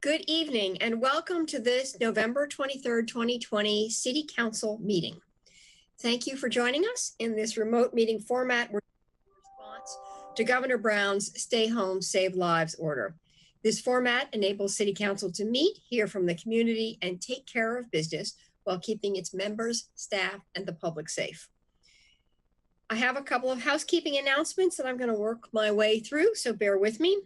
Good evening and welcome to this November 23rd, 2020 City Council meeting. Thank you for joining us in this remote meeting format in response to Governor Brown's Stay Home, Save Lives order. This format enables City Council to meet, hear from the community, and take care of business while keeping its members, staff, and the public safe. I have a couple of housekeeping announcements that I'm going to work my way through, so bear with me.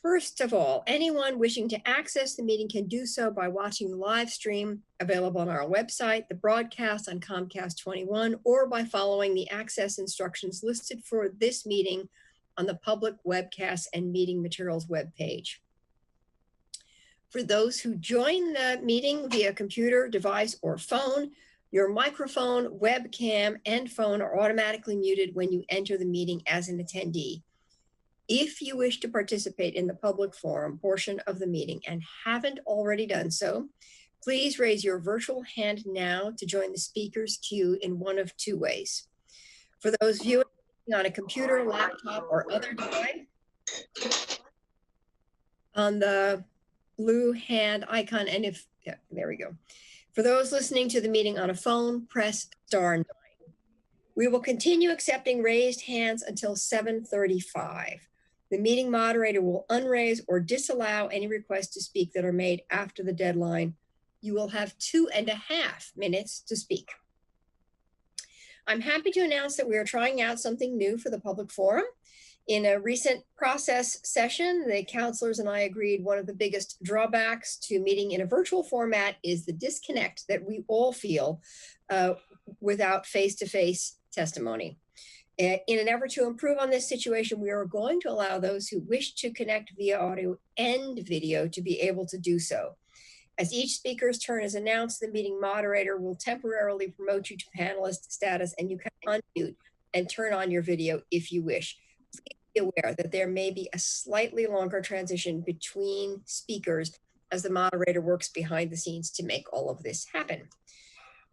First of all, anyone wishing to access the meeting can do so by watching the live stream available on our website, the broadcast on Comcast 21, or by following the access instructions listed for this meeting on the public webcast and meeting materials webpage. For those who join the meeting via computer, device, or phone, your microphone, webcam, and phone are automatically muted when you enter the meeting as an attendee. If you wish to participate in the public forum portion of the meeting and haven't already done so, please raise your virtual hand now to join the speakers queue in one of two ways. For those viewing on a computer, laptop, or other device, on the blue hand icon, and there we go. For those listening to the meeting on a phone, press *9. We will continue accepting raised hands until 7:35. The meeting moderator will unraise or disallow any requests to speak that are made after the deadline. You will have 2.5 minutes to speak. I'm happy to announce that we are trying out something new for the public forum. In a recent process session, the counselors and I agreed one of the biggest drawbacks to meeting in a virtual format is the disconnect that we all feel without face-to-face testimony. In an effort to improve on this situation, we are going to allow those who wish to connect via audio and video to be able to do so. As each speaker's turn is announced, the meeting moderator will temporarily promote you to panelist status, and you can unmute and turn on your video if you wish. Please be aware that there may be a slightly longer transition between speakers as the moderator works behind the scenes to make all of this happen.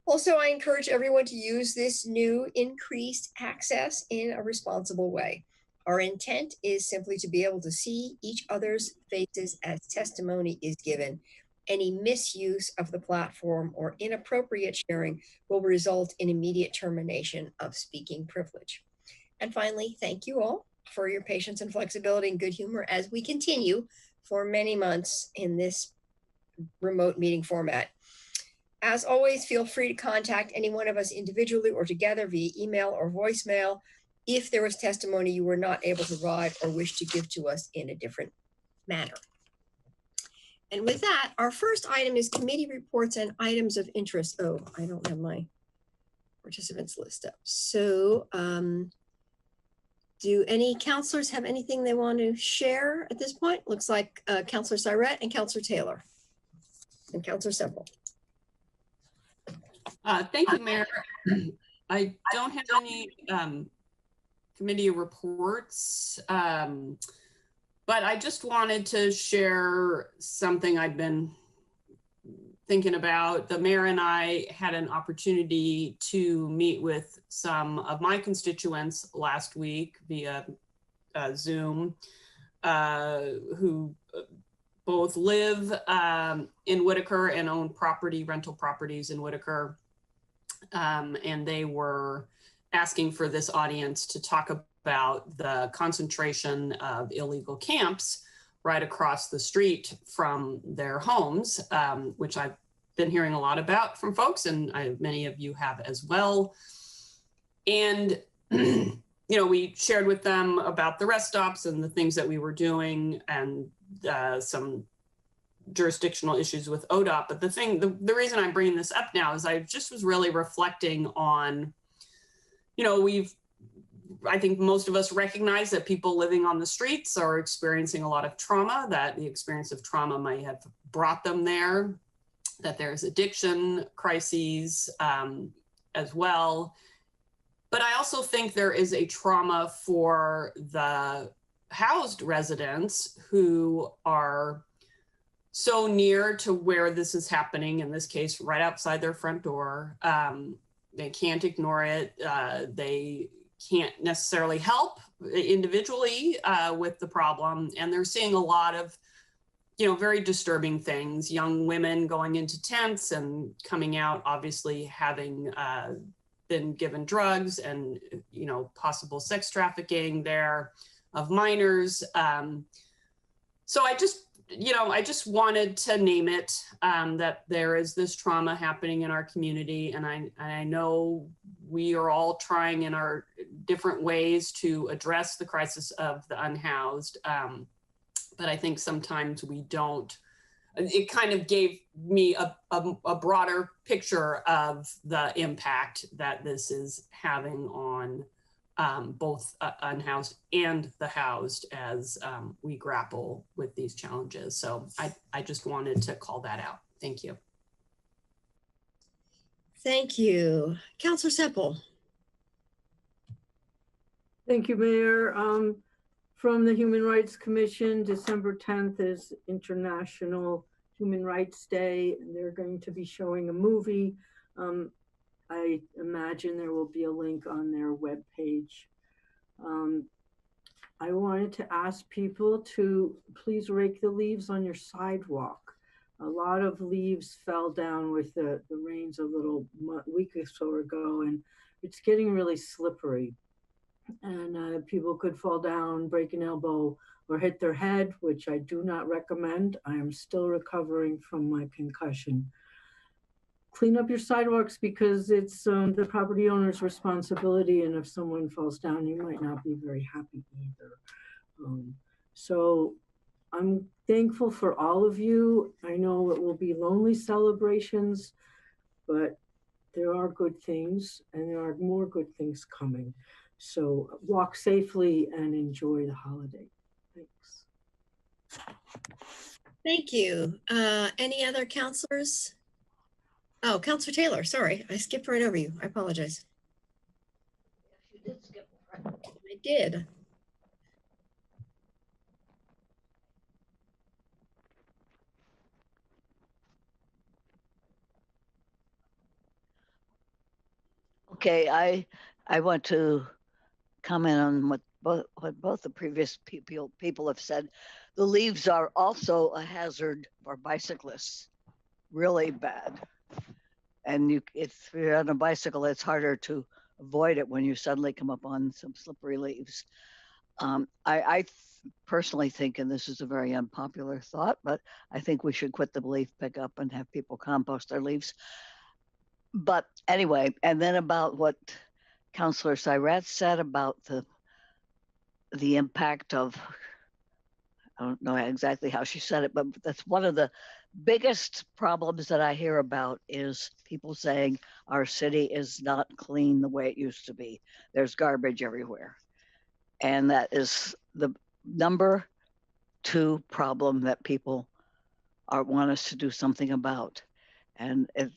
Also, I encourage everyone to use this new increased access in a responsible way. Our intent is simply to be able to see each other's faces as testimony is given. Any misuse of the platform or inappropriate sharing will result in immediate termination of speaking privilege. And finally, thank you all for your patience and flexibility and good humor as we continue for many months in this remote meeting format. As always, feel free to contact any one of us individually or together via email or voicemail if there was testimony you were not able to provide or wish to give to us in a different manner. And with that, our first item is committee reports and items of interest. Oh, I don't have my participants list up. So do any counselors have anything they want to share at this point? Looks like Counselor Syrett and Counselor Taylor and Counselor Semple. Thank you, Mayor. I don't have any committee reports, but I just wanted to share something I've been thinking about. The mayor and I had an opportunity to meet with some of my constituents last week via Zoom, who both live in Whitaker and own rental properties in Whitaker. And they were asking for this audience to talk about the concentration of illegal camps right across the street from their homes, which I've been hearing a lot about from folks, and many of you have as well. And we shared with them about the rest stops and the things that we were doing, and some jurisdictional issues with ODOT. But the reason I'm bringing this up now is I just was really reflecting on, I think most of us recognize that people living on the streets are experiencing a lot of trauma, that the experience of trauma might have brought them there, that there's addiction crises as well. But I also think there is a trauma for the housed residents who are so near to where this is happening, in this case, right outside their front door. They can't ignore it. They can't necessarily help individually with the problem. And they're seeing a lot of very disturbing things. Young women going into tents and coming out, obviously having been given drugs and, possible sex trafficking there of minors. So I just wanted to name it, that there is this trauma happening in our community. And I know we are all trying in our different ways to address the crisis of the unhoused. But I think sometimes we don't. It kind of gave me a broader picture of the impact that this is having on both unhoused and the housed as we grapple with these challenges. So I just wanted to call that out. Thank you. Thank you. Councilor Semple. Thank you, Mayor. From the Human Rights Commission, December 10th is International Human Rights Day, and they're going to be showing a movie. I imagine there will be a link on their webpage. I wanted to ask people to please rake the leaves on your sidewalk. A lot of leaves fell down with the rains a week or so ago, and it's getting really slippery. And people could fall down, break an elbow, or hit their head, which I do not recommend. I am still recovering from my concussion. Clean up your sidewalks because it's the property owner's responsibility, and if someone falls down, you might not be very happy either. So I'm thankful for all of you. I know it will be lonely celebrations, but there are good things, and there are more good things coming. So walk safely and enjoy the holiday. Thanks. Thank you. Any other counselors? Oh, Councilor Taylor, sorry. I skipped right over you. I apologize. You did skip over. I did. Okay, I want to comment on what both the previous people have said. The leaves are also a hazard for bicyclists, really bad. And if you're on a bicycle, it's harder to avoid it when you suddenly come up on some slippery leaves. I personally think, and this is a very unpopular thought, but I think we should quit the leaf pickup and have people compost their leaves. But anyway, and then about what Councillor Syrat said about the impact of, I don't know exactly how she said it, but that's one of the biggest problems that I hear about is people saying our city is not clean the way it used to be. There's garbage everywhere. And that is the number 2 problem that people want us to do something about. And it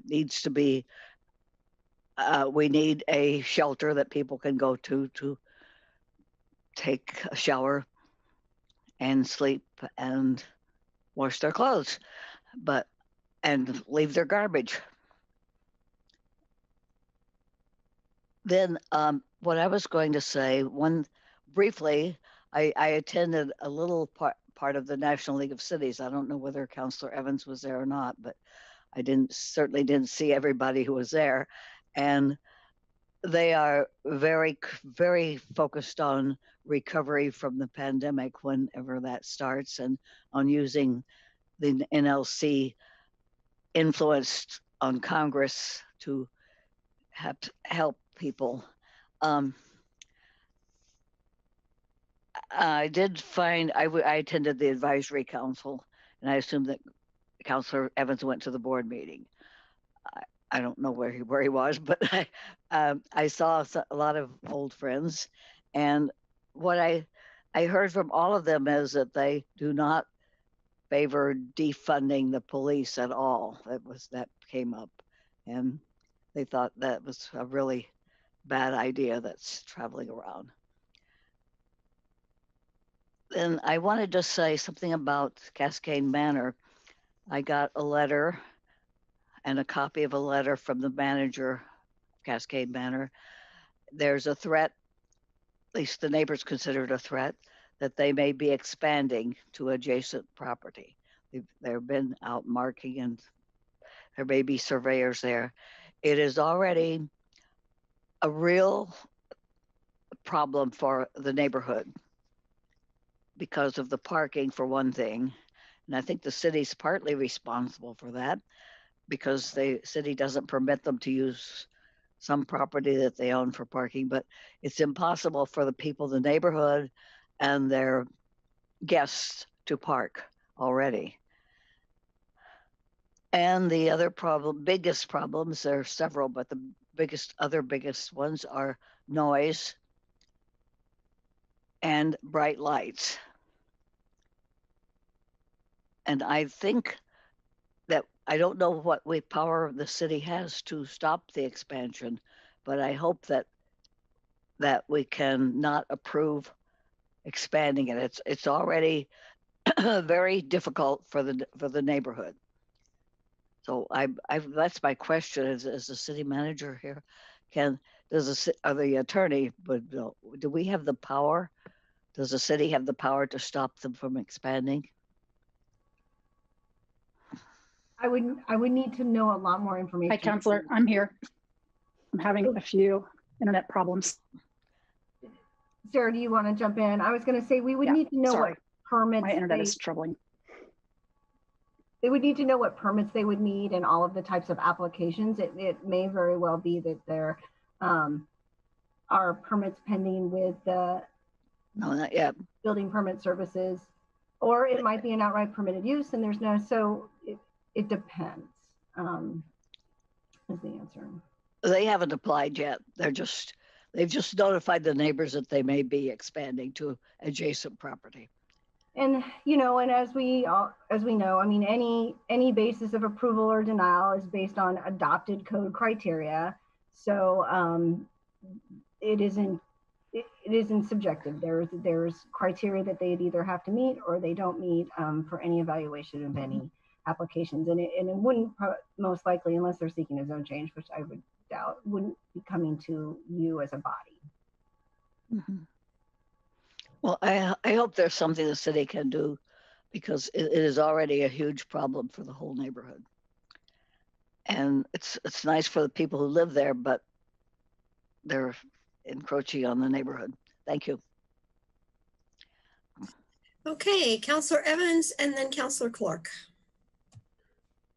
needs to be, we need a shelter that people can go to take a shower and sleep and wash their clothes, and leave their garbage. Then what I was going to say, briefly, I attended a little part of the National League of Cities. I don't know whether Councillor Evans was there or not, but I certainly didn't see everybody who was there. And they are very, very focused on recovery from the pandemic whenever that starts, and on using the NLC influenced on Congress to help people. I did find, I attended the advisory council, and I assume that Councillor Evans went to the board meeting. I don't know where he was, but I saw a lot of old friends, and what I heard from all of them is that they do not favor defunding the police at all. That came up, and they thought that was a really bad idea that's traveling around. And I wanted to say something about Cascade Manor. I got a letter and a copy of a letter from the manager of Cascade Manor. There's a threat, at least the neighbors consider it a threat, that they may be expanding to adjacent property. They've been out marking, and there may be surveyors there. It is already a real problem for the neighborhood because of the parking, for one thing. And I think the city's partly responsible for that because the city doesn't permit them to use some property that they own for parking, but it's impossible for the people in the neighborhood and their guests to park already. And the other biggest problems, there are several, but the biggest ones are noise and bright lights. And I think that I don't know what power the city has to stop the expansion, but I hope that we can not approve expanding it. It's already very difficult for the neighborhood. So that's my question as the city manager here. The attorney, but do we have the power? Does the city have the power to stop them from expanding? I would need to know a lot more information. Hi, Counselor. I'm here. I'm having a few internet problems. Sarah, do you want to jump in? I was going to say we would need to know what permits. My internet is troubling. They would need to know what permits they would need and all of the types of applications. It may very well be that there are permits pending with the not yet. Building permit services, or it might be an outright permitted use and there's no, so it depends, is the answer. They haven't applied yet. They've just notified the neighbors that they may be expanding to adjacent property. And, and as we know, I mean, any basis of approval or denial is based on adopted code criteria. So it isn't subjective. There's criteria that they'd either have to meet or they don't meet for any evaluation of any applications. And it wouldn't most likely, unless they're seeking a zone change, which I would doubt, wouldn't be coming to you as a body. Mm-hmm. Well, I hope there's something the city can do because it is already a huge problem for the whole neighborhood. And it's nice for the people who live there, but they're encroaching on the neighborhood. Thank you. Okay, Councillor Evans and then Councillor Clark.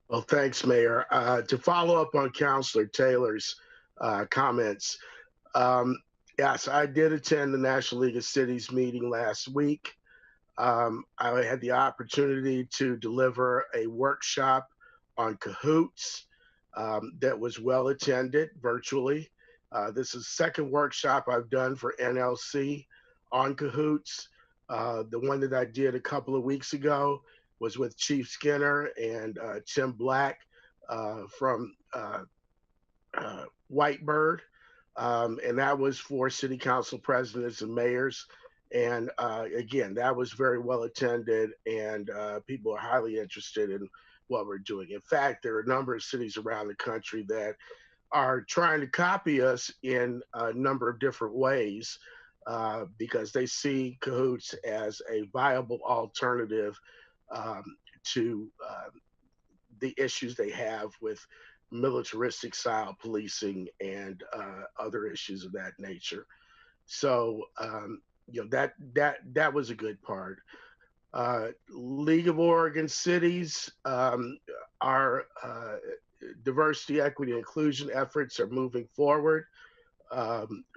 Well, thanks, Mayor. To follow up on Councillor Taylor's comments, yes, I did attend the National League of Cities meeting last week. I had the opportunity to deliver a workshop on cahoots that was well attended virtually. This is the second workshop I've done for NLC on cahoots. The one that I did a couple of weeks ago was with Chief Skinner and Tim Black from Whitebird. And that was for city council presidents and mayors. And again, that was very well attended and people are highly interested in what we're doing. In fact, there are a number of cities around the country that are trying to copy us in a number of different ways because they see cahoots as a viable alternative to the issues they have with militaristic style policing and other issues of that nature. So that was a good part. League of Oregon Cities, our diversity, equity, and inclusion efforts are moving forward.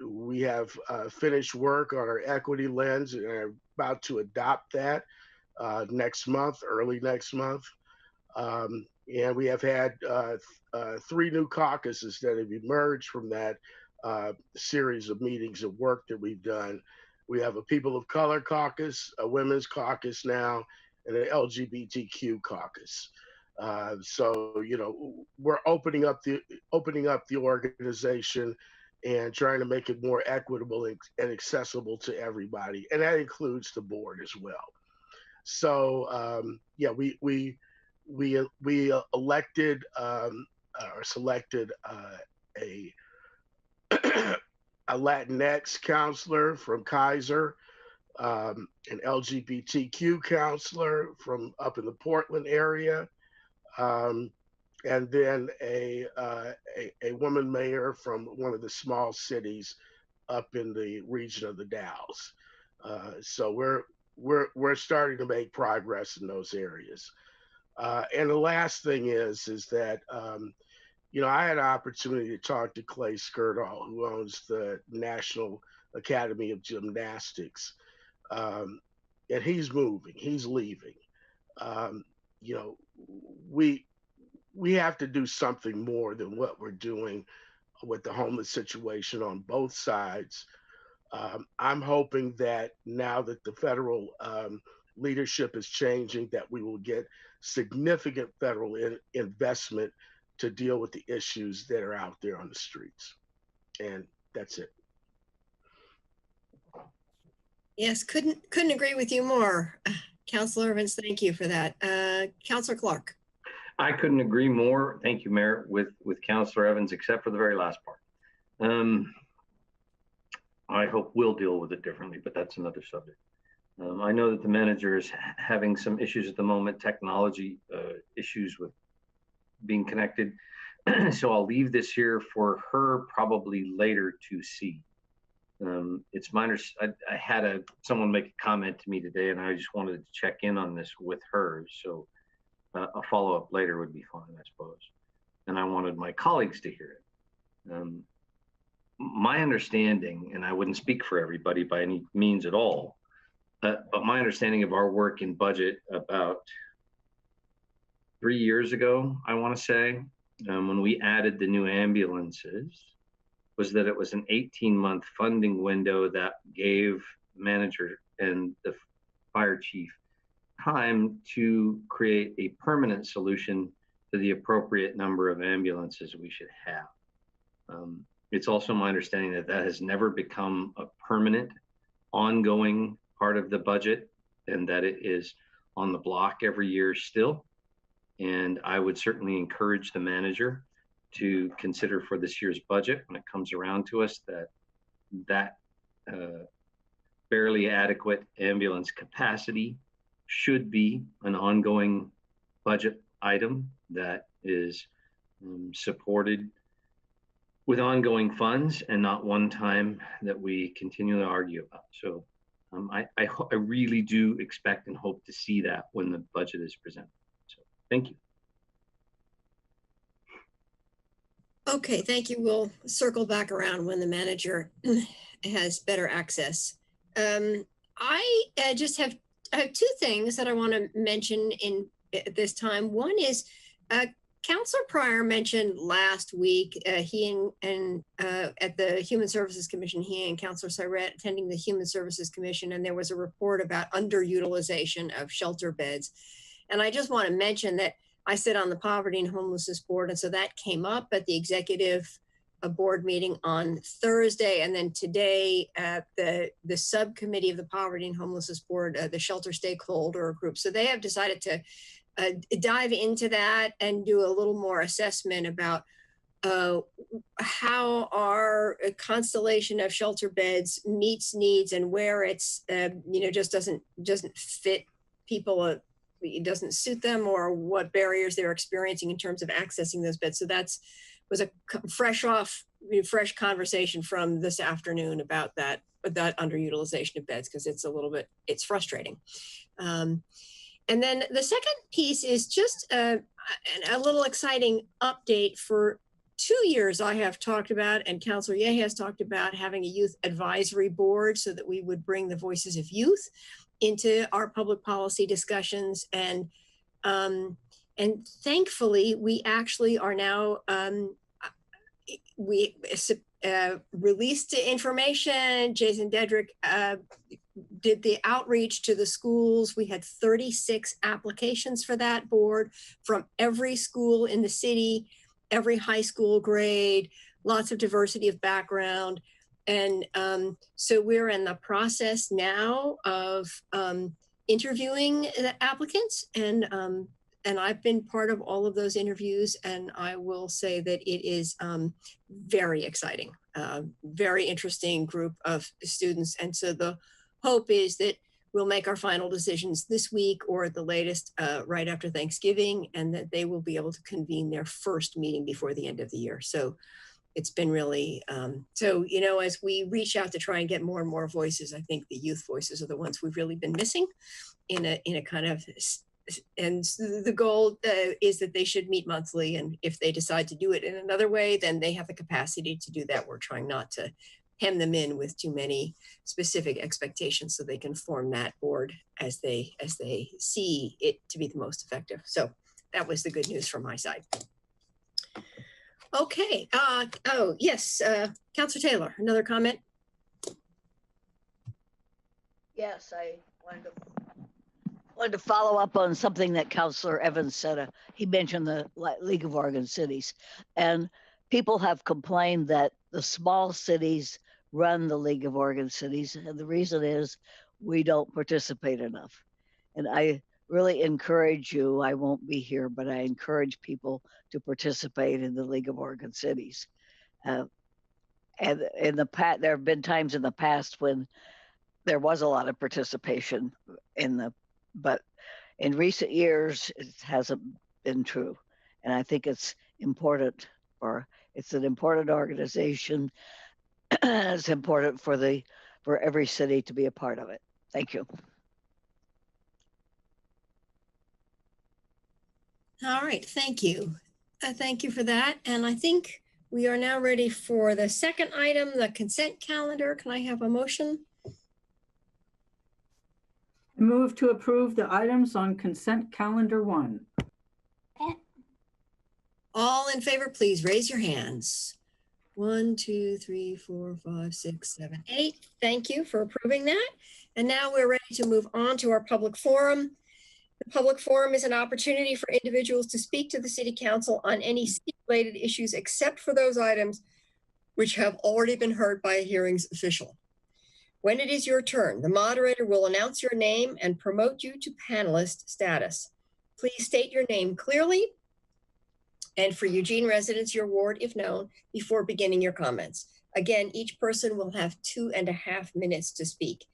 We have finished work on our equity lens and are about to adopt that next month, early next month. And we have had 3 new caucuses that have emerged from that series of meetings of work that we've done. We have a People of Color caucus, a Women's caucus now, and an LGBTQ caucus. So we're opening up the organization and trying to make it more equitable and accessible to everybody, and that includes the board as well. So we elected or selected a Latinx counselor from Kaiser an LGBTQ counselor from up in the Portland area, and then a woman mayor from one of the small cities up in the region of the Dalles. So we're starting to make progress in those areas. And the last thing is that you know, I had an opportunity to talk to Clay Skirdahl, who owns the National Academy of Gymnastics, and he's moving, he's leaving. You know, we have to do something more than what we're doing with the homeless situation on both sides. I'm hoping that now that the federal leadership is changing, that we will get significant federal investment to deal with the issues that are out there on the streets. And that's it. Yes, couldn't agree with you more. Councilor Evans, thank you for that. Councilor Clark. I couldn't agree more. Thank you, Mayor, with Councilor Evans, except for the very last part. I hope we'll deal with it differently, but that's another subject. I know that the manager is having some issues at the moment, technology issues with being connected. So I'll leave this here for her probably later to see. It's my I had someone make a comment to me today, and I just wanted to check in on this with her. So a follow-up later would be fine, I suppose. And I wanted my colleagues to hear it. My understanding, and I wouldn't speak for everybody by any means at all, but my understanding of our work in budget about 3 years ago, I want to say, when we added the new ambulances, was that it was an 18-month funding window that gave manager and the fire chief time to create a permanent solution to the appropriate number of ambulances we should have. It's also my understanding that that has never become a permanent, ongoing part of the budget, and that it is on the block every year still. And I would certainly encourage the manager to consider for this year's budget, when it comes around to us, that barely adequate ambulance capacity should be an ongoing budget item that is supported with ongoing funds and not one time that we continually argue about. So I really do expect and hope to see that when the budget is presented. So thank you. Okay, thank you. We'll circle back around when the manager has better access. I just have two things that I want to mention at this time. One is Councilor Pryor mentioned last week he and at the Human Services Commission, he and Councilor Syrett attending the Human Services Commission, and there was a report about underutilization of shelter beds. And I just want to mention that I sit on the Poverty and Homelessness Board, and so that came up at the executive board meeting on Thursday, and then today at the subcommittee of the Poverty and Homelessness Board, the shelter stakeholder group. So they have decided to dive into that and do a little more assessment about how our constellation of shelter beds meets needs and where it's just doesn't fit people. It doesn't suit them, or what barriers they're experiencing in terms of accessing those beds. So was a fresh conversation from this afternoon about that underutilization of beds, because it's frustrating. And then the second piece is just a little exciting update. For 2 years, I have talked about, and Councilor Ye has talked about, having a youth advisory board so that we would bring the voices of youth into our public policy discussions. And thankfully, we actually are now, we released information. Jason Dedrick did the outreach to the schools. We had 36 applications for that board from every school in the city, every high school grade, lots of diversity of background. And so we're in the process now of interviewing the applicants, and I've been part of all of those interviews, and I will say that it is very exciting, very interesting group of students. And so the hope is that we'll make our final decisions this week or at the latest right after Thanksgiving, and that they will be able to convene their first meeting before the end of the year. So it's been really, as we reach out to try and get more and more voices, I think the youth voices are the ones we've really been missing in a kind of, and the goal is that they should meet monthly. And if they decide to do it in another way, then they have the capacity to do that. We're trying not to hem them in with too many specific expectations so they can form that board as they see it to be the most effective. So that was the good news from my side. Okay. Oh, yes. Councilor Taylor, another comment? Yes, I wanted to follow up on something that Councilor Evans said. He mentioned the League of Oregon Cities, and people have complained that the small cities run the League of Oregon Cities, and the reason is we don't participate enough. And I really encourage you, I won't be here, but I encourage people to participate in the League of Oregon Cities. And in the past, there have been times in the past when there was a lot of participation but in recent years, it hasn't been true. And I think it's important, it's an important organization. It's important for every city to be a part of it. Thank you. All right, thank you. Thank you for that. And I think we are now ready for the second item, the consent calendar. Can I have a motion? I move to approve the items on consent calendar 1. All in favor, please raise your hands. 1, 2, 3, 4, 5, 6, 7, 8. Thank you for approving that. And now we're ready to move on to our public forum. The public forum is an opportunity for individuals to speak to the City Council on any city-related issues except for those items which have already been heard by a hearings official. When it is your turn, the moderator will announce your name and promote you to panelist status. Please state your name clearly, and for Eugene residents, your ward, if known, before beginning your comments. Again, each person will have 2.5 minutes to speak.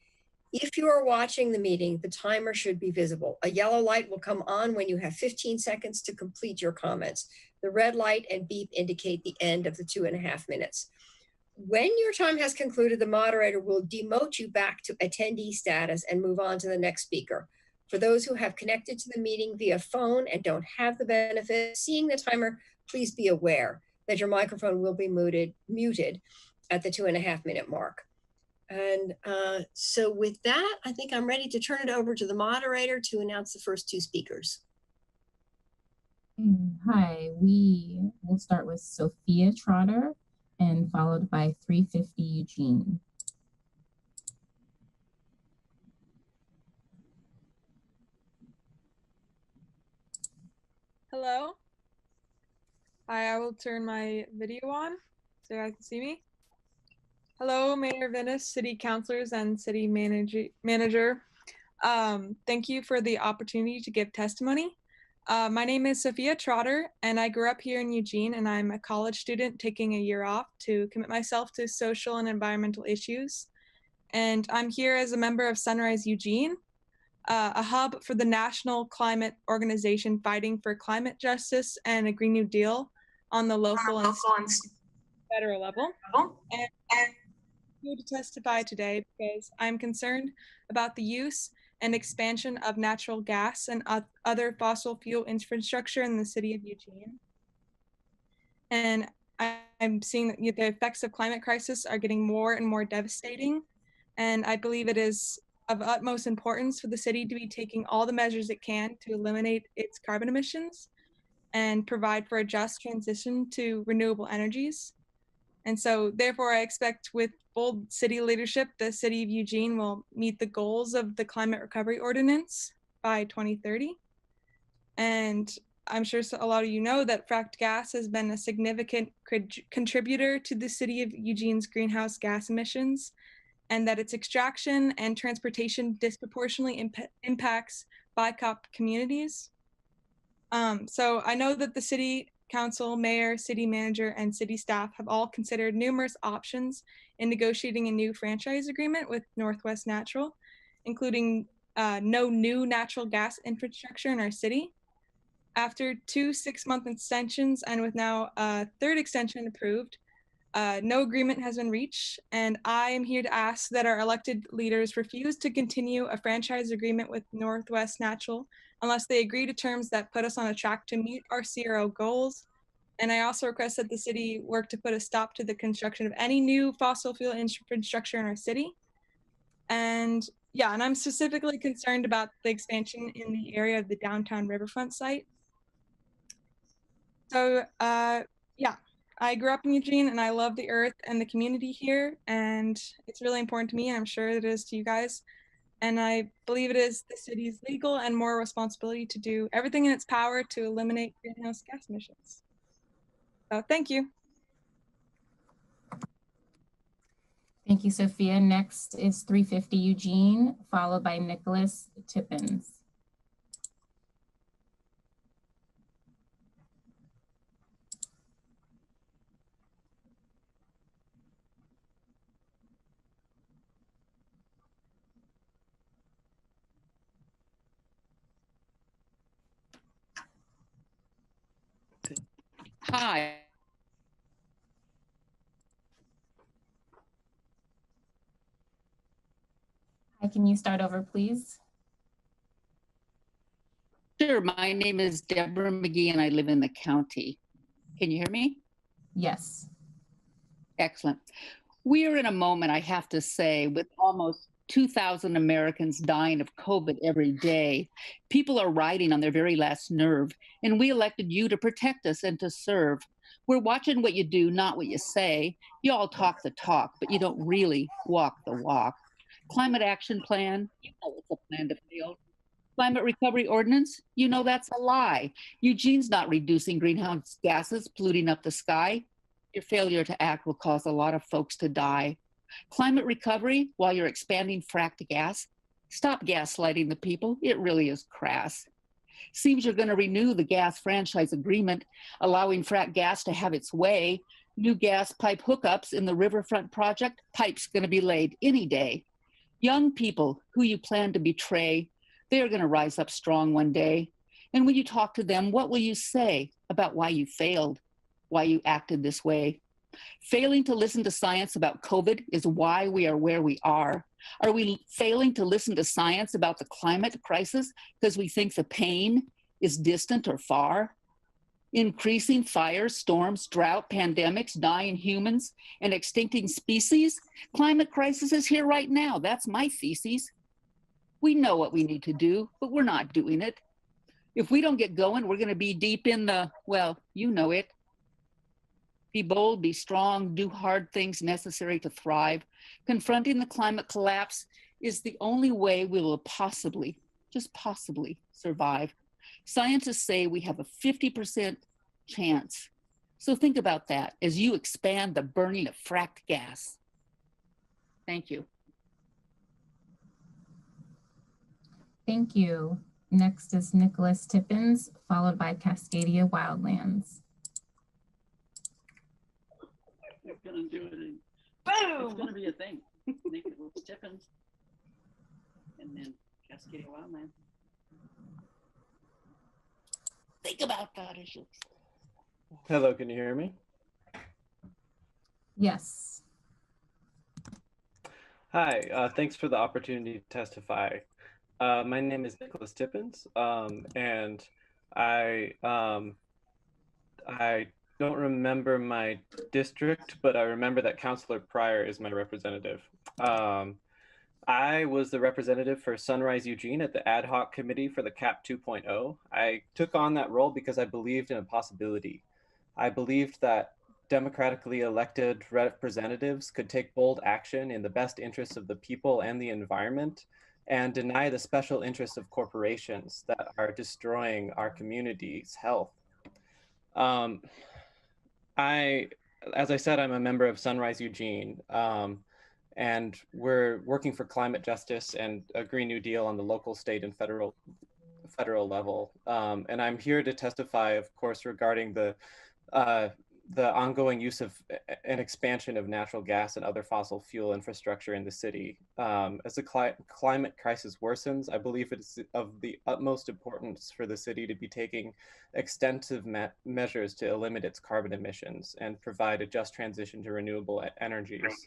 If you are watching the meeting, the timer should be visible. A yellow light will come on when you have 15 seconds to complete your comments. The red light and beep indicate the end of the 2.5 minutes. When your time has concluded, the moderator will demote you back to attendee status and move on to the next speaker. For those who have connected to the meeting via phone and don't have the benefit of seeing the timer, please be aware that your microphone will be muted at the 2.5 minute mark. And so with that, I think I'm ready to turn it over to the moderator to announce the first 2 speakers. Hi, we will start with Sophia Trotter and followed by 350 Eugene. Hello. Hi, I will turn my video on so you guys can see me. Hello, Mayor Venice, City Councilors, and City Manager. Thank you for the opportunity to give testimony. My name is Sophia Trotter, and I grew up here in Eugene, and I'm a college student taking a year off to commit myself to social and environmental issues. And I'm here as a member of Sunrise Eugene, a hub for the National Climate Organization fighting for climate justice and a Green New Deal on the local and federal level. And I'm here to testify today because I'm concerned about the use and expansion of natural gas and other fossil fuel infrastructure in the city of Eugene. And I'm seeing that the effects of climate crisis are getting more and more devastating. And I believe it is of utmost importance for the city to be taking all the measures it can to eliminate its carbon emissions and provide for a just transition to renewable energies. And so therefore I expect with bold city leadership, the city of Eugene will meet the goals of the Climate Recovery Ordinance by 2030. And I'm sure a lot of you know that fracked gas has been a significant contributor to the city of Eugene's greenhouse gas emissions, and that its extraction and transportation disproportionately impacts BIPOC communities. So I know that the city council, mayor, city manager, and city staff have all considered numerous options in negotiating a new franchise agreement with Northwest Natural, including no new natural gas infrastructure in our city. After 2 6-month extensions and with now a third extension approved, no agreement has been reached, and I am here to ask that our elected leaders refuse to continue a franchise agreement with Northwest Natural unless they agree to terms that put us on a track to meet our CRO goals. And I also request that the city work to put a stop to the construction of any new fossil fuel infrastructure in our city. And yeah, and I'm specifically concerned about the expansion in the area of the downtown riverfront site. So yeah, I grew up in Eugene and I love the earth and the community here, and it's really important to me, and I'm sure it is to you guys. And I believe it is the city's legal and moral responsibility to do everything in its power to eliminate greenhouse gas emissions. So thank you. Thank you, Sophia. Next is 350 Eugene, followed by Nicholas Tippins. Hi. Hi, can you start over, please? Sure. My name is Deborah McGee and I live in the county. Can you hear me? Yes. Excellent. We are in a moment, I have to say, with almost 2,000 Americans dying of COVID every day. People are riding on their very last nerve, and we elected you to protect us and to serve. We're watching what you do, not what you say. You all talk the talk, but you don't really walk the walk. Climate action plan, you know it's a plan to fail. Climate recovery ordinance, you know that's a lie. Eugene's not reducing greenhouse gases, polluting up the sky. Your failure to act will cause a lot of folks to die. Climate recovery, while you're expanding fracked gas, stop gaslighting the people. It really is crass. Seems you're going to renew the gas franchise agreement, allowing fracked gas to have its way. New gas pipe hookups in the riverfront project, pipes going to be laid any day. Young people who you plan to betray, they are going to rise up strong one day. And when you talk to them, what will you say about why you failed, why you acted this way? Failing to listen to science about COVID is why we are where we are. Are we failing to listen to science about the climate crisis because we think the pain is distant or far? Increasing fires, storms, drought, pandemics, dying humans, and extincting species? Climate crisis is here right now. That's my thesis. We know what we need to do, but we're not doing it. If we don't get going, we're going to be deep in the, well, you know it. Be bold, be strong, do hard things necessary to thrive. Confronting the climate collapse is the only way we will possibly, just possibly, survive. Scientists say we have a 50% chance. So think about that as you expand the burning of fracked gas. Thank you. Thank you. Next is Nicholas Tippins, followed by Cascadia Wildlands. It's gonna do it. Boom! It's gonna be a thing. Nicholas Tippins, and then Cascadia Wildlands. Think about that as you. Hello, can you hear me? Yes. Hi, thanks for the opportunity to testify. My name is Nicholas Tippins, and I don't remember my district, but I remember that Councilor Pryor is my representative. I was the representative for Sunrise Eugene at the ad hoc committee for the CAP 2.0. I took on that role because I believed in a possibility. I believed that democratically elected representatives could take bold action in the best interests of the people and the environment and deny the special interests of corporations that are destroying our community's health. As I said, I'm a member of Sunrise Eugene, and we're working for climate justice and a Green New Deal on the local, state, and federal level. And I'm here to testify, of course, regarding the the ongoing use of and expansion of natural gas and other fossil fuel infrastructure in the city. As the climate crisis worsens, I believe it is of the utmost importance for the city to be taking extensive measures to limit its carbon emissions and provide a just transition to renewable energies.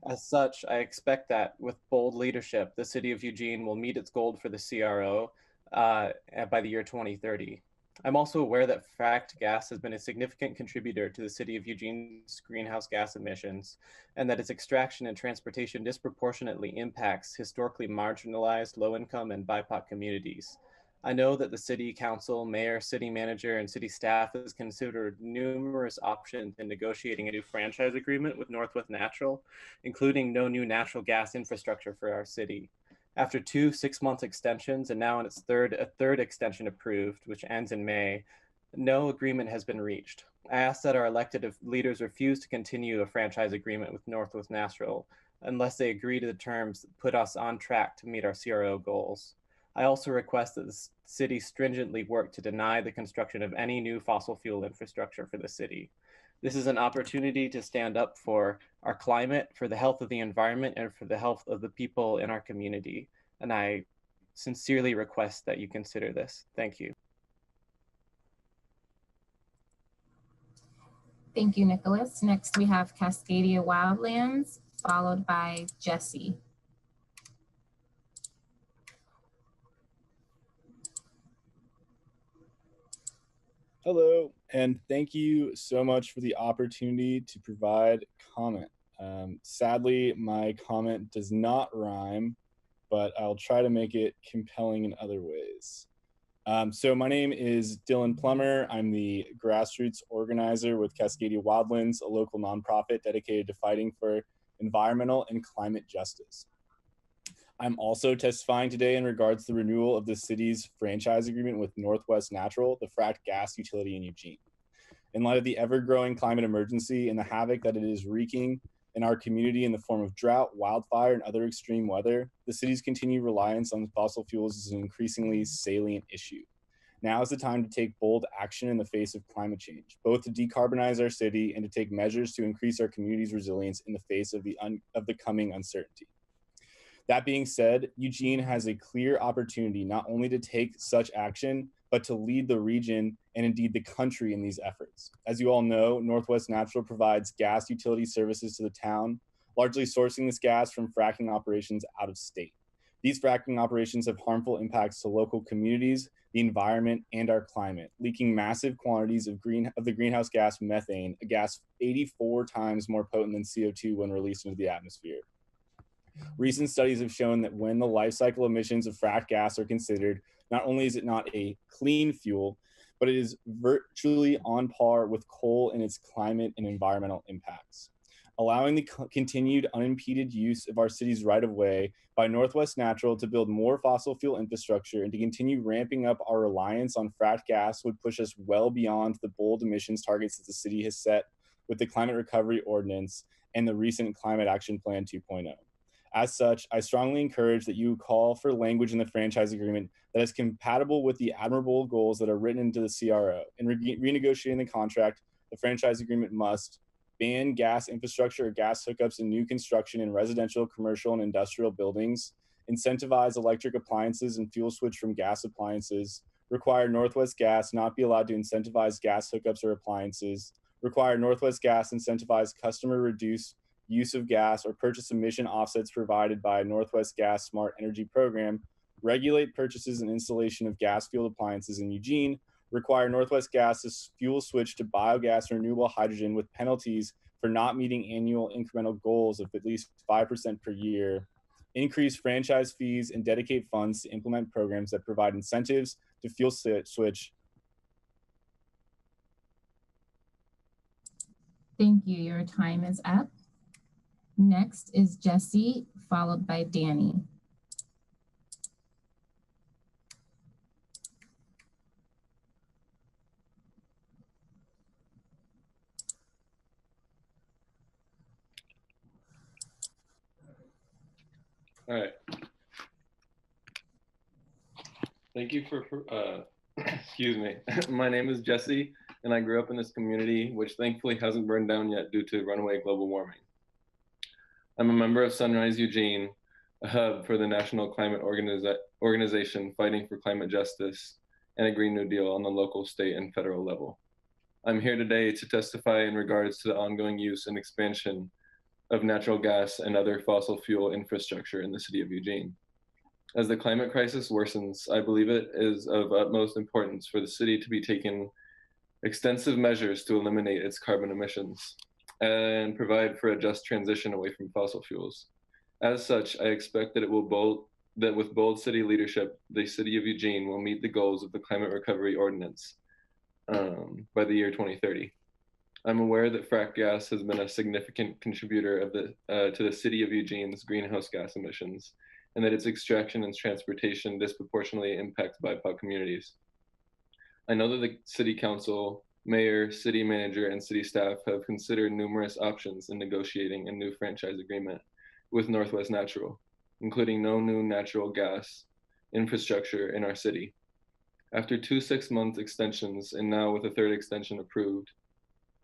As such, I expect that with bold leadership, the city of Eugene will meet its goal for the CRO by the year 2030. I'm also aware that fracked gas has been a significant contributor to the city of Eugene's greenhouse gas emissions, and that its extraction and transportation disproportionately impacts historically marginalized, low-income, and BIPOC communities. I know that the city council, mayor, city manager, and city staff has considered numerous options in negotiating a new franchise agreement with Northwest Natural, including no new natural gas infrastructure for our city. After 2 6-month extensions and now in its a third extension approved, which ends in May, no agreement has been reached. I ask that our elected leaders refuse to continue a franchise agreement with Northwest Natural unless they agree to the terms that put us on track to meet our CRO goals. I also request that the city stringently work to deny the construction of any new fossil fuel infrastructure for the city. This is an opportunity to stand up for our climate, for the health of the environment, and for the health of the people in our community. And I sincerely request that you consider this. Thank you. Thank you, Nicholas. Next, we have Cascadia Wildlands, followed by Jesse. Hello, and thank you so much for the opportunity to provide comment. Sadly, my comment does not rhyme, but I'll try to make it compelling in other ways. So my name is Dylan Plummer. I'm the grassroots organizer with Cascadia Wildlands, a local nonprofit dedicated to fighting for environmental and climate justice. I'm also testifying today in regards to the renewal of the city's franchise agreement with Northwest Natural, the fracked gas utility in Eugene. In light of the ever-growing climate emergency and the havoc that it is wreaking in our community in the form of drought, wildfire, and other extreme weather, the city's continued reliance on fossil fuels is an increasingly salient issue. Now is the time to take bold action in the face of climate change, both to decarbonize our city and to take measures to increase our community's resilience in the face of the coming uncertainty. That being said, Eugene has a clear opportunity not only to take such action, but to lead the region and indeed the country in these efforts. As you all know, Northwest Natural provides gas utility services to the town, largely sourcing this gas from fracking operations out of state. These fracking operations have harmful impacts to local communities, the environment, and our climate, leaking massive quantities of the greenhouse gas methane, a gas 84 times more potent than CO2 when released into the atmosphere. Recent studies have shown that when the life cycle emissions of fracked gas are considered, not only is it not a clean fuel, but it is virtually on par with coal in its climate and environmental impacts. Allowing the continued unimpeded use of our city's right-of-way by Northwest Natural to build more fossil fuel infrastructure and to continue ramping up our reliance on fracked gas would push us well beyond the bold emissions targets that the city has set with the Climate Recovery Ordinance and the recent Climate Action Plan 2.0. As such, I strongly encourage that you call for language in the franchise agreement that is compatible with the admirable goals that are written into the CRO. In renegotiating the contract, the franchise agreement must ban gas infrastructure or gas hookups in new construction in residential, commercial, and industrial buildings, incentivize electric appliances and fuel switch from gas appliances, require Northwest Gas not be allowed to incentivize gas hookups or appliances, require Northwest Gas incentivize customer reduce use of gas or purchase emission offsets provided by Northwest Gas Smart Energy Program, regulate purchases and installation of gas-fueled appliances in Eugene, require Northwest Gas to fuel switch to biogas and renewable hydrogen with penalties for not meeting annual incremental goals of at least 5% per year, increase franchise fees and dedicate funds to implement programs that provide incentives to fuel switch. Thank you. Your time is up. Next is Jesse, followed by Danny. All right. Thank you for excuse me. My name is Jesse. and I grew up in this community, which thankfully hasn't burned down yet due to runaway global warming. I'm a member of Sunrise Eugene, a hub for the National Climate Organization fighting for climate justice and a Green New Deal on the local, state, and federal level. I'm here today to testify in regards to the ongoing use and expansion of natural gas and other fossil fuel infrastructure in the city of Eugene. As the climate crisis worsens, I believe it is of utmost importance for the city to be taking extensive measures to eliminate its carbon emissions and provide for a just transition away from fossil fuels. As such, I expect that with bold city leadership, the city of Eugene will meet the goals of the Climate Recovery Ordinance by the year 2030. I'm aware that frack gas has been a significant contributor to the city of Eugene's greenhouse gas emissions, and that its extraction and transportation disproportionately impacts BIPOC communities. I know that the city council, mayor, city manager, and city staff have considered numerous options in negotiating a new franchise agreement with Northwest Natural, including no new natural gas infrastructure in our city. After 2 6-month extensions, and now with a third extension approved,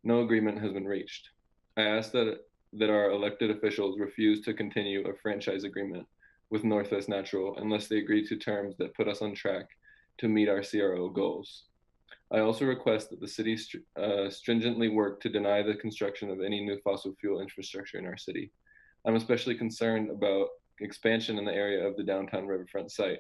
no agreement has been reached. I ask that our elected officials refuse to continue a franchise agreement with Northwest Natural unless they agree to terms that put us on track to meet our CRO goals. I also request that the city stringently work to deny the construction of any new fossil fuel infrastructure in our city. I'm especially concerned about expansion in the area of the downtown riverfront site.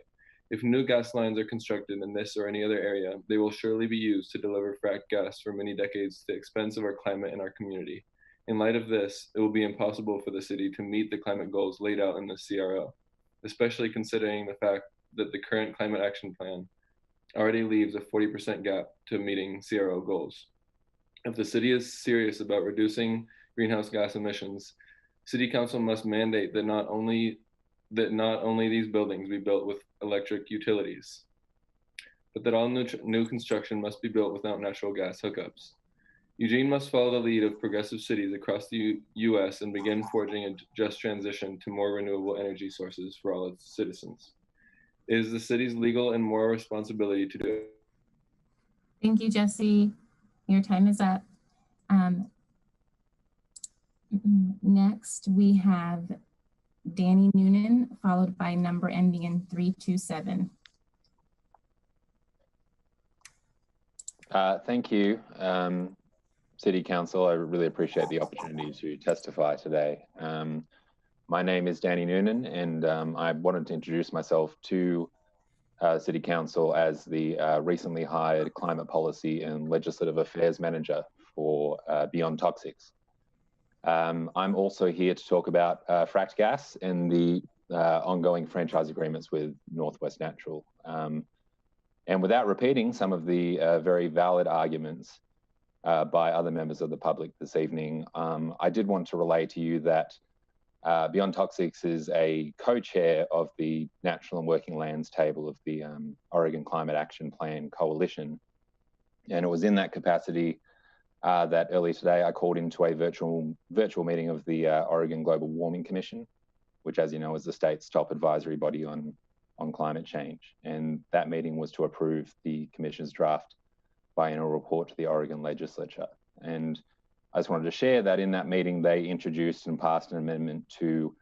If new gas lines are constructed in this or any other area, they will surely be used to deliver fracked gas for many decades to the expense of our climate and our community. In light of this, it will be impossible for the city to meet the climate goals laid out in the CRO, especially considering the fact that the current climate action plan already leaves a 40% gap to meeting CRO goals. If the city is serious about reducing greenhouse gas emissions, City Council must mandate that not only these buildings be built with electric utilities, but that all new construction must be built without natural gas hookups. Eugene must follow the lead of progressive cities across the U.S. and begin forging a just transition to more renewable energy sources for all its citizens. It is the city's legal and moral responsibility to do it. Thank you, Jesse. Your time is up. Next, we have Danny Noonan, followed by number ending in 327. Thank you, City Council. I really appreciate the opportunity to testify today. My name is Danny Noonan, and I wanted to introduce myself to City Council as the recently hired Climate Policy and Legislative Affairs Manager for Beyond Toxics. I'm also here to talk about fracked gas and the ongoing franchise agreements with Northwest Natural. And without repeating some of the very valid arguments by other members of the public this evening, I did want to relay to you that Beyond Toxics is a co-chair of the Natural and Working Lands table of the Oregon Climate Action Plan Coalition. And it was in that capacity that earlier today I called into a virtual meeting of the Oregon Global Warming Commission, which, as you know, is the state's top advisory body on climate change. And that meeting was to approve the commission's draft biennial report to the Oregon legislature. And I just wanted to share that in that meeting, they introduced and passed an amendment to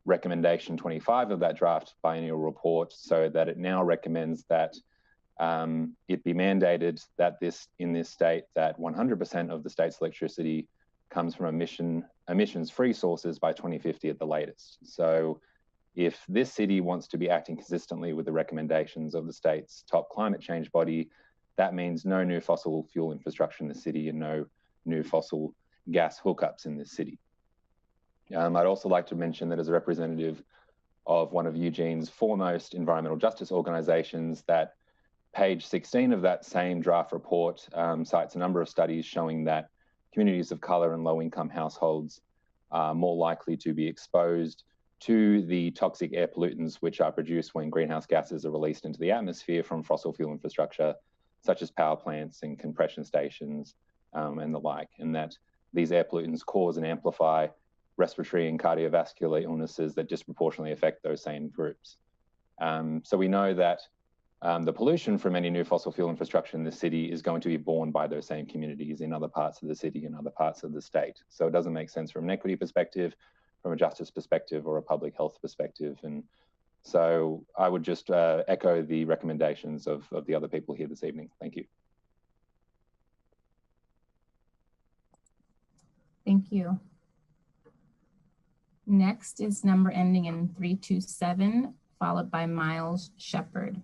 recommendation 25 of that draft biennial report, so that it now recommends that it be mandated that in this state that 100% of the state's electricity comes from emissions-free sources by 2050 at the latest. So if this city wants to be acting consistently with the recommendations of the state's top climate change body, that means no new fossil fuel infrastructure in the city and no new fossil gas hookups in this city. I'd also like to mention that as a representative of one of Eugene's foremost environmental justice organizations, that page 16 of that same draft report cites a number of studies showing that communities of color and low-income households are more likely to be exposed to the toxic air pollutants which are produced when greenhouse gases are released into the atmosphere from fossil fuel infrastructure, such as power plants and compression stations and the like, and that these air pollutants cause and amplify respiratory and cardiovascular illnesses that disproportionately affect those same groups. So we know that the pollution from any new fossil fuel infrastructure in the city is going to be borne by those same communities in other parts of the city and other parts of the state. So it doesn't make sense from an equity perspective, from a justice perspective, or a public health perspective. And so I would just echo the recommendations of the other people here this evening. Thank you. Thank you. Next is number ending in 327, followed by Miles Shepherd.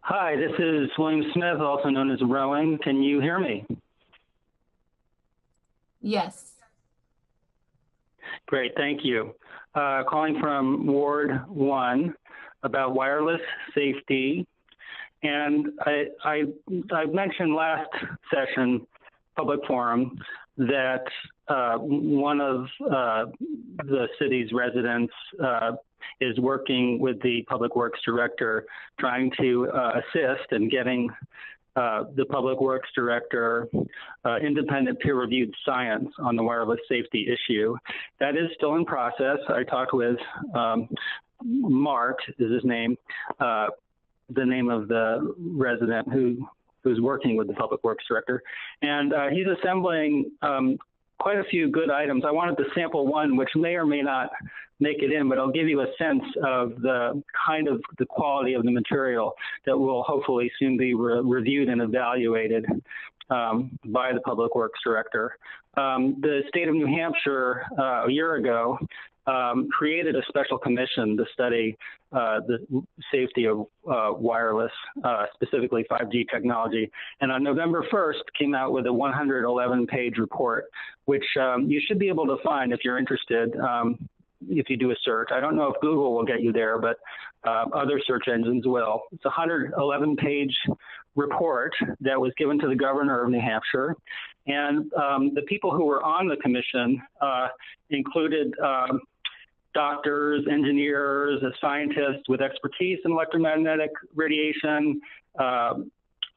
Hi, this is William Smith, also known as Rowing. Can you hear me? Yes. Great, thank you. Calling from Ward 1 about wireless safety. And I mentioned last session, public forum, that one of the city's residents is working with the Public Works Director, trying to assist in getting the Public Works Director independent peer-reviewed science on the wireless safety issue. That is still in process. I talked with Mark, is his name, the name of the resident who's working with the Public Works Director. And he's assembling quite a few good items. I wanted to sample one, which may or may not make it in, but I'll give you a sense of the kind of the quality of the material that will hopefully soon be reviewed and evaluated by the Public Works Director. The state of New Hampshire a year ago created a special commission to study the safety of wireless, specifically 5G technology. And on November 1st came out with a 111-page report, which you should be able to find if you're interested, if you do a search. I don't know if Google will get you there, but other search engines will. It's a 111-page report that was given to the governor of New Hampshire. And the people who were on the commission included doctors, engineers, scientists with expertise in electromagnetic radiation, and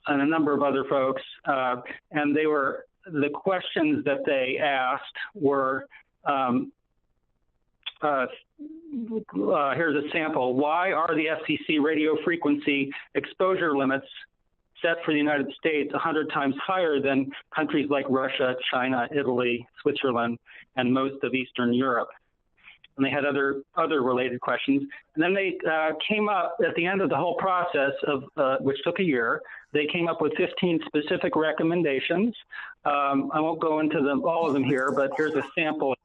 a number of other folks. And the questions that they asked were, here's a sample. Why are the FCC radio frequency exposure limits set for the United States 100 times higher than countries like Russia, China, Italy, Switzerland, and most of Eastern Europe? And they had other related questions. And then they came up at the end of the whole process of which took a year. They came up with 15 specific recommendations. I won't go into all of them here, but here's a sample.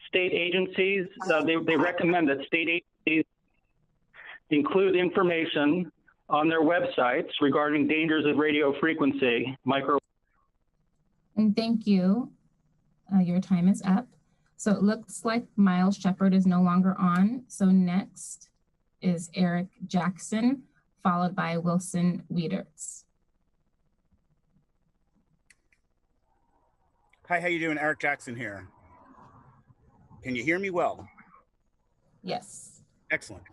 State agencies, they recommend that state agencies include information on their websites regarding dangers of radio frequency, And thank you. Your time is up. So it looks like Miles Shepherd is no longer on. So next is Eric Jackson, followed by Wilson Wiedertz. Hi, how you doing? Eric Jackson here. Can you hear me well? Yes. Excellent.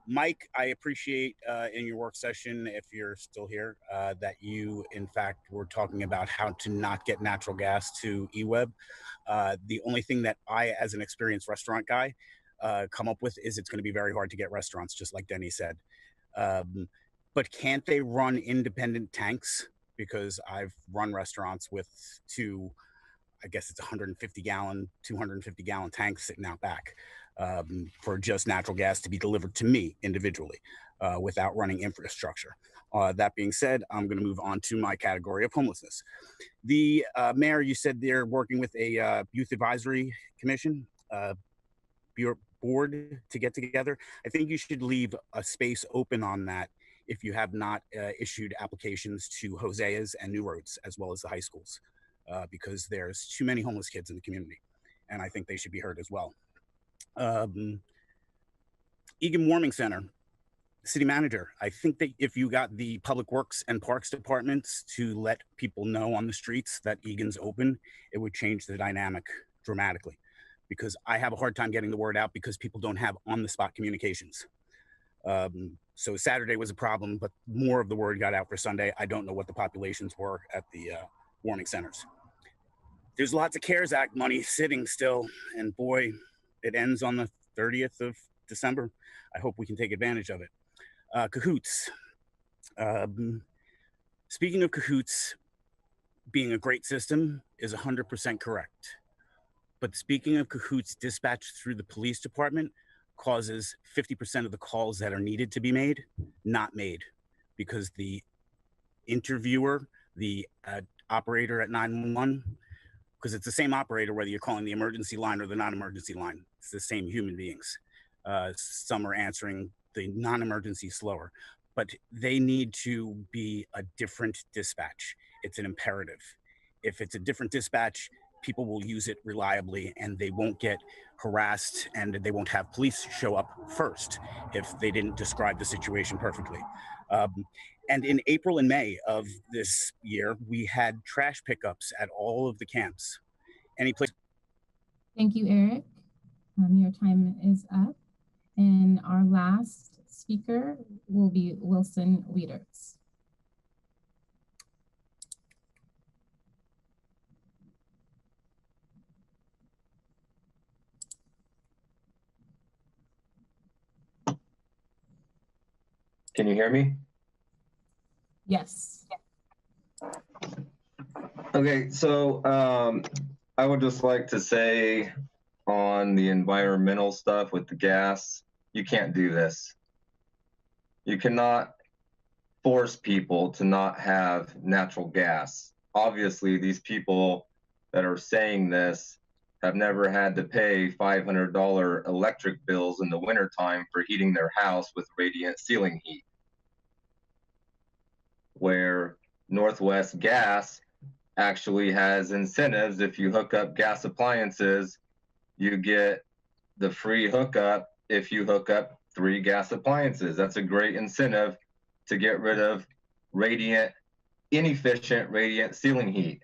Mike, I appreciate in your work session, if you're still here, that you, in fact, were talking about how to not get natural gas to eWeb. The only thing that I, as an experienced restaurant guy, come up with is it's going to be very hard to get restaurants, just like Denny said. But can't they run independent tanks? Because I've run restaurants with two, I guess it's 150-gallon, 250-gallon tanks sitting out back for just natural gas to be delivered to me individually without running infrastructure. That being said, I'm going to move on to my category of homelessness. The mayor, you said they're working with a youth advisory commission board to get together. I think you should leave a space open on that if you have not issued applications to Hosea's and New Roads, as well as the high schools. Because there's too many homeless kids in the community, and I think they should be heard as well. Egan Warming Center, city manager, I think that if you got the public works and parks departments to let people know on the streets that Egan's open, it would change the dynamic dramatically, because I have a hard time getting the word out because people don't have on-the-spot communications. So Saturday was a problem, but more of the word got out for Sunday. I don't know what the populations were at the warming centers. There's lots of CARES Act money sitting still, and boy, it ends on the 30th of December. I hope we can take advantage of it. Cahoots. Speaking of Cahoots being a great system is 100% correct. But speaking of Cahoots dispatched through the police department causes 50% of the calls that are needed to be made, not made, because the interviewer, the operator at 911, because it's the same operator whether you're calling the emergency line or the non-emergency line. It's the same human beings. Some are answering the non-emergency slower, but they need to be a different dispatch. It's an imperative. If it's a different dispatch, people will use it reliably and they won't get harassed and they won't have police show up first if they didn't describe the situation perfectly. And in April and May of this year, we had trash pickups at all of the camps. Any place? Thank you, Eric. Your time is up. And our last speaker will be Wilson Wiedertz. Can you hear me? Yes. Okay, so I would just like to say on the environmental stuff with the gas, you can't do this. You cannot force people to not have natural gas. Obviously, these people that are saying this have never had to pay $500 electric bills in the wintertime for heating their house with radiant ceiling heat, where Northwest Gas actually has incentives. If you hook up gas appliances, you get the free hookup if you hook up 3 gas appliances. That's a great incentive to get rid of inefficient radiant ceiling heat.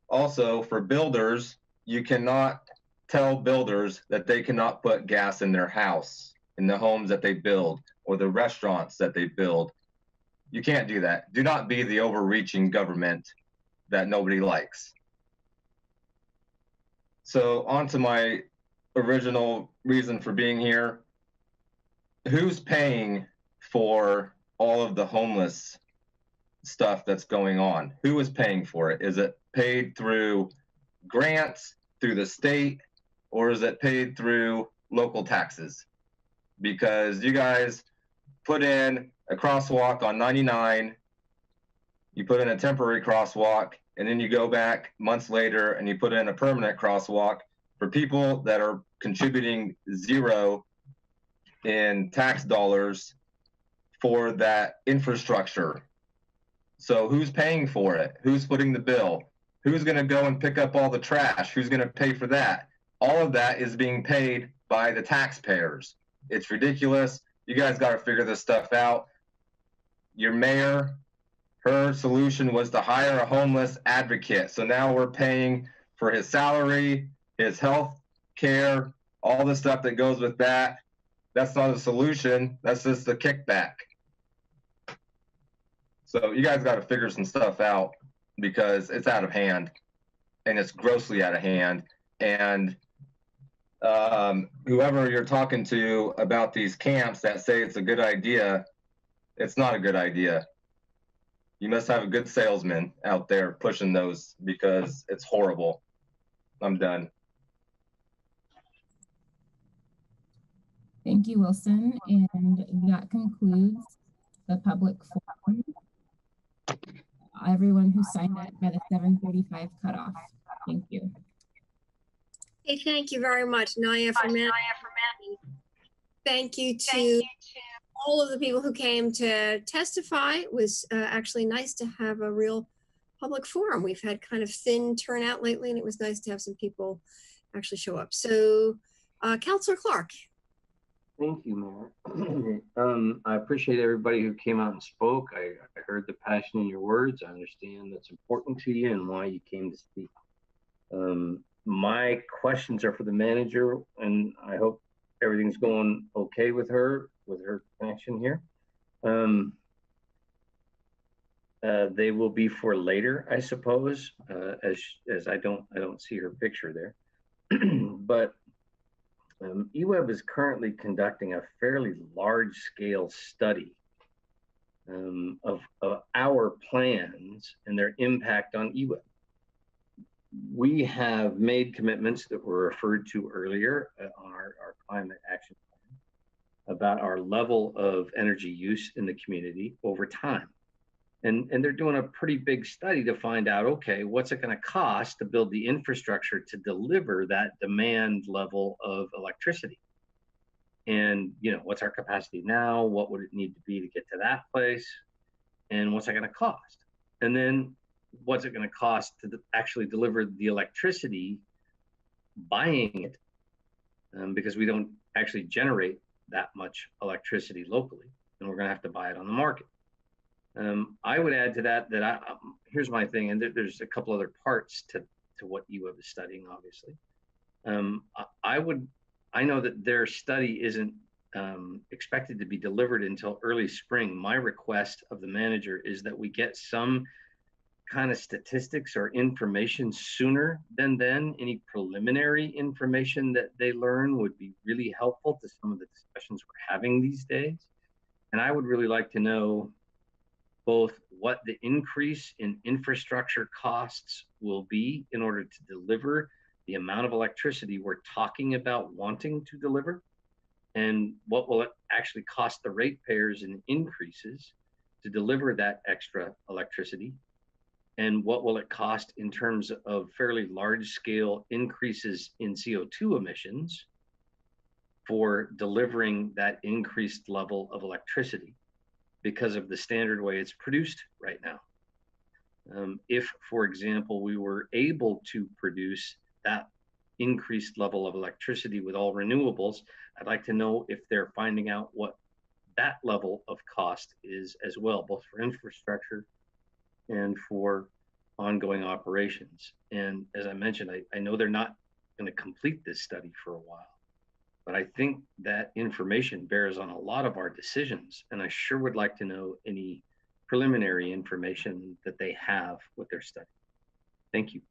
Also, for builders, you cannot tell builders that they cannot put gas in their house, in the homes that they build, or the restaurants that they build. You can't do that. Do not be the overreaching government that nobody likes. So on to my original reason for being here. Who's paying for all of the homeless stuff that's going on? Who is paying for it? Is it paid through grants, through the state, or is it paid through local taxes? Because you guys put in a crosswalk on 99, you put in a temporary crosswalk, and then you go back months later and you put in a permanent crosswalk for people that are contributing 0 in tax dollars for that infrastructure. So who's paying for it? Who's footing the bill? Who's going to go and pick up all the trash? Who's going to pay for that? All of that is being paid by the taxpayers. It's ridiculous. You guys got to figure this stuff out. Your mayor, her solution was to hire a homeless advocate. So now we're paying for his salary, his health care, all the stuff that goes with that. That's not a solution. That's just a kickback. So you guys got to figure some stuff out because it's out of hand, and it's grossly out of hand. And whoever you're talking to about these camps that say it's a good idea, it's not a good idea. You must have a good salesman out there pushing those because it's horrible. I'm done. Thank you, Wilson. And that concludes the public forum. Everyone who signed up by the 7:45 cutoff. Thank you. Hey, thank you very much, Naya, for managing. Thank you to all of the people who came to testify. It was actually nice to have a real public forum. We've had kind of thin turnout lately, and it was nice to have some people actually show up. So, Councillor Clark. Thank you, Mayor. I appreciate everybody who came out and spoke. I heard the passion in your words. I understand that's important to you and why you came to speak. My questions are for the manager, and I hope everything's going okay with her connection here. They will be for later, I suppose, as I don't see her picture there. But eWeb is currently conducting a fairly large-scale study of our plans and their impact on eWeb. We have made commitments that were referred to earlier on our climate action plan about our level of energy use in the community over time. And they're doing a pretty big study to find out, okay, what's it going to cost to build the infrastructure to deliver that demand level of electricity? And, you know, what's our capacity now? What would it need to be to get to that place? And what's it going to cost? And then what's it going to cost to actually deliver the electricity, buying it, because we don't actually generate that much electricity locally, and we're going to have to buy it on the market. I would add to that here's my thing, and there's a couple other parts to what eWeb is studying, obviously. I know that their study isn't expected to be delivered until early spring. My request of the manager is that we get some kind of statistics or information sooner than then. Any preliminary information that they learn would be really helpful to some of the discussions we're having these days. And I would really like to know both what the increase in infrastructure costs will be in order to deliver the amount of electricity we're talking about wanting to deliver, and what will it actually cost the ratepayers in increases to deliver that extra electricity, and what will it cost in terms of fairly large scale increases in CO2 emissions for delivering that increased level of electricity because of the standard way it's produced right now. If, for example, we were able to produce that increased level of electricity with all renewables, I'd like to know if they're finding out what that level of cost is as well, both for infrastructure and for ongoing operations. And as I mentioned, I know they're not going to complete this study for a while, but I think that information bears on a lot of our decisions. And I sure would like to know any preliminary information that they have with their study. Thank you.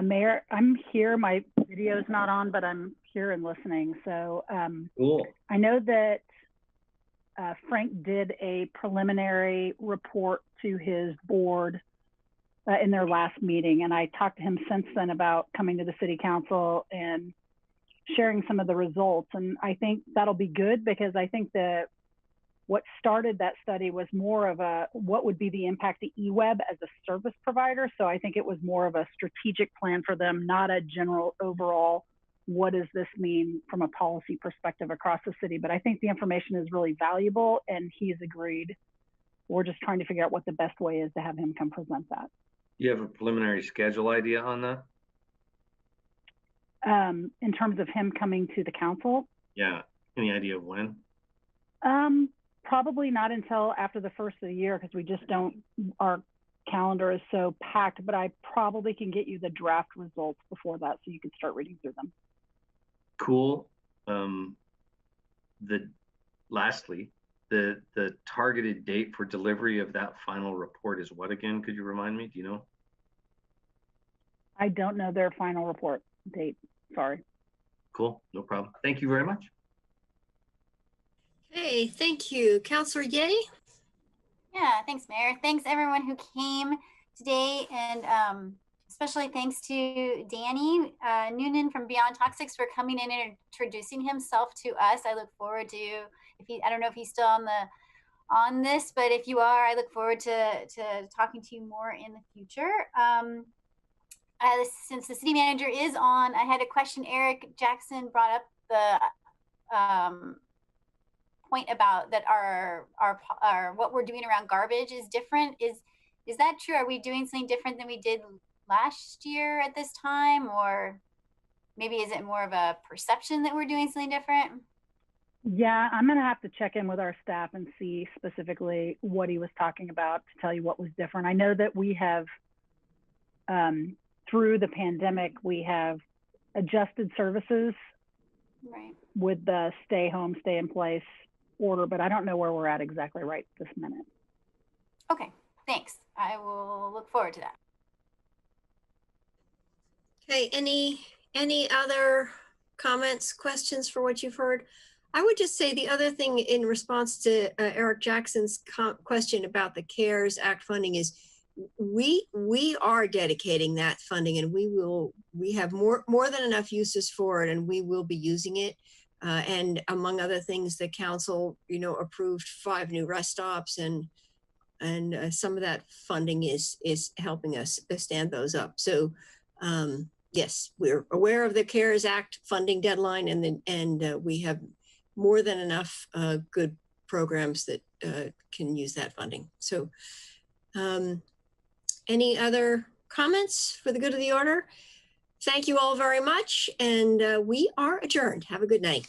Mayor, I'm here. My video's not on, but I'm here and listening. So cool. I know that Frank did a preliminary report to his board in their last meeting. And I talked to him since then about coming to the city council and sharing some of the results. And I think that'll be good, because I think that what started that study was more of what would be the impact to eWeb as a service provider. So I think it was more of a strategic plan for them, not a general overall, what does this mean from a policy perspective across the city? But I think the information is really valuable, and he's agreed. We're just trying to figure out what the best way is to have him come present that. You have a preliminary schedule idea on that? In terms of him coming to the council? Yeah, any idea of when? Probably not until after the first of the year, because we just don't, our calendar is so packed, but I probably can get you the draft results before that so you can start reading through them. Cool. Lastly, the targeted date for delivery of that final report is what again? Could you remind me? Do you know? I don't know their final report date. Sorry. Cool. No problem. Thank you very much. Hey, thank you. Councilor Ye? Yeah, thanks, Mayor. Thanks everyone who came today, and especially thanks to Danny Noonan from Beyond Toxics for coming in and introducing himself to us. I look forward to, I don't know if he's still on this, but if you are, I look forward to talking to you more in the future. Since the city manager is on, I had a question. Eric Jackson brought up the point about that our what we're doing around garbage is different. Is that true? Are we doing something different than we did last year at this time, or maybe is it more of a perception that we're doing something different? Yeah, I'm going to have to check in with our staff and see specifically what he was talking about to tell you what was different. I know that we have, through the pandemic, we have adjusted services with the stay home, stay in place order, but I don't know where we're at exactly right this minute. Okay, thanks. I will look forward to that. Okay, any other comments, questions for what you've heard? I would just say the other thing in response to Eric Jackson's question about the CARES Act funding is we are dedicating that funding, and we have more than enough uses for it, and we will be using it. And among other things, the council, approved 5 new rest stops, and some of that funding is helping us stand those up. So yes, we're aware of the CARES Act funding deadline, and we have more than enough good programs that can use that funding. So any other comments for the good of the order? Thank you all very much, and we are adjourned. Have a good night.